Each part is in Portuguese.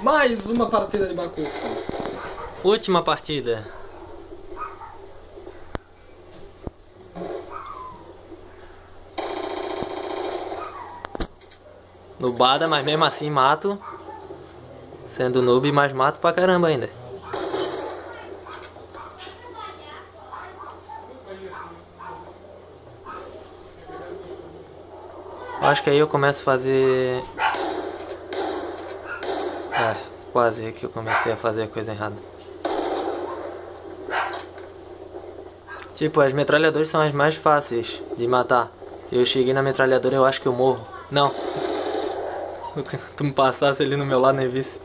Mais uma partida de Bakufu. Última partida. Nubada, mas mesmo assim mato. Sendo noob, mas mato pra caramba ainda. Eu acho que aí eu começo a fazer... quase que eu comecei a fazer a coisa errada. Tipo, as metralhadoras são as mais fáceis de matar. Eu cheguei na metralhadora, eu acho que eu morro. Não. Tu me passasse ali no meu lado, nem visse.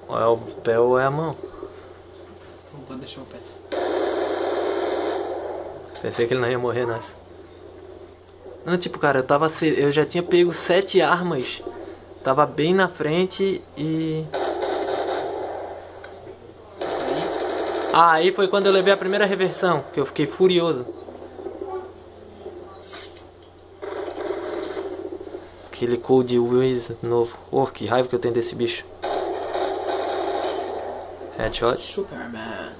Ou é o pé ou é a mão. Não pode deixar o pé. Pensei que ele não ia morrer nessa. Não, tipo, cara, eu já tinha pego 7 armas. Tava bem na frente e... aí foi quando eu levei a primeira reversão, que eu fiquei furioso. Aquele Cold Wiz novo. Oh, que raiva que eu tenho desse bicho. Headshot. Superman.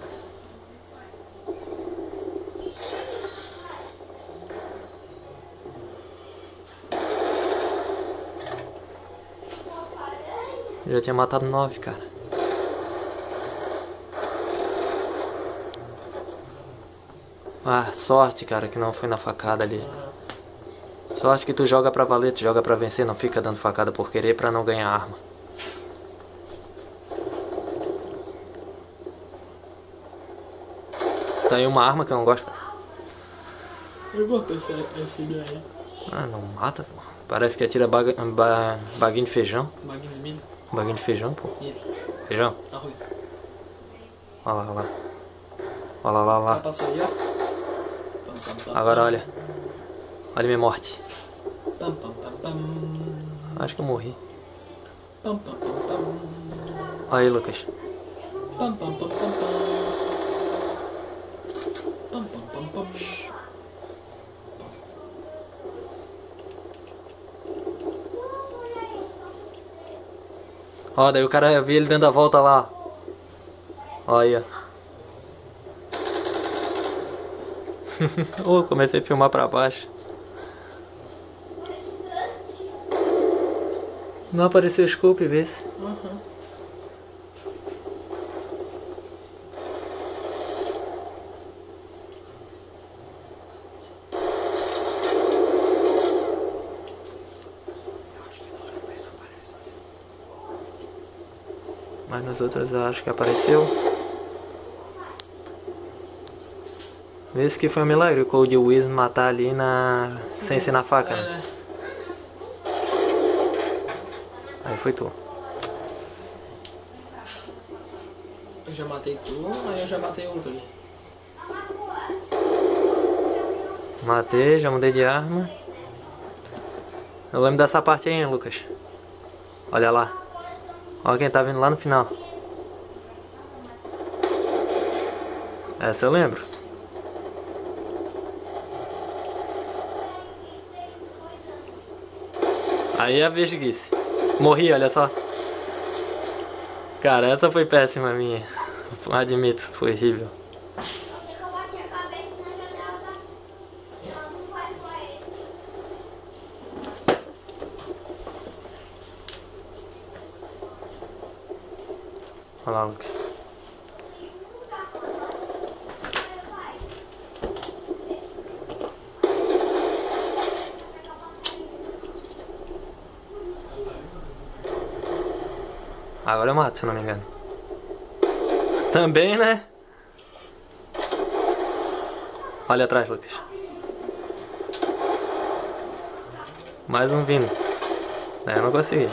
Eu já tinha matado 9, cara. Ah, sorte, cara, que não foi na facada ali. Sorte que tu joga pra valer, tu joga pra vencer, não fica dando facada por querer pra não ganhar arma. Tá aí uma arma que eu não gosto. Eu gosto desse aí. Ah, não mata, pô. Parece que atira baguinho de feijão. Baguinho de milho. Baguinho de feijão, pô. Milho. Feijão? Arroz. Olha lá, olha lá. Olha lá, olha lá. Passou aí, ó. Agora olha. Olha minha morte. Pam, pam, pam, pam. Acho que eu morri. Pam, pam, pam, pam. Olha aí, Lucas. Pam, pam, pam, pam, pam. Pam, pam, pam, pam. Ó, daí o cara viu ele dando a volta lá. Olha. Oh, comecei a filmar pra baixo. Não apareceu o scope, vê se. Mas nas outras eu acho que apareceu. Vê se que foi um milagre o Cold Wiz matar ali sem ser na faca, né? Aí foi tu. Eu já matei tu, aí eu já matei outro ali. Matei, já mudei de arma. Eu lembro dessa parte aí, hein, Lucas. Olha lá. Olha quem tá vindo lá no final. Essa eu lembro. Aí é a vesguice. Morri, olha só. Cara, essa foi péssima minha. Admito, foi horrível. Olha lá, Lucas. Agora eu mato, se eu não me engano. Também, né? Olha atrás, Lucas. Mais um vindo. Daí eu não consegui.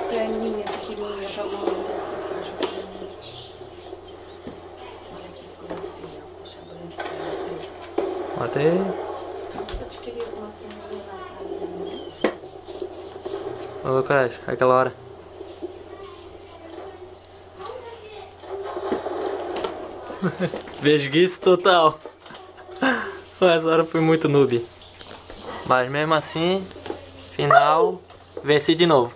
Perninha pequenininha, jogando. Matei. Ô Lucas, aquela hora. Vesguice total. Essa hora foi muito noob. Mas mesmo assim, final, venci de novo.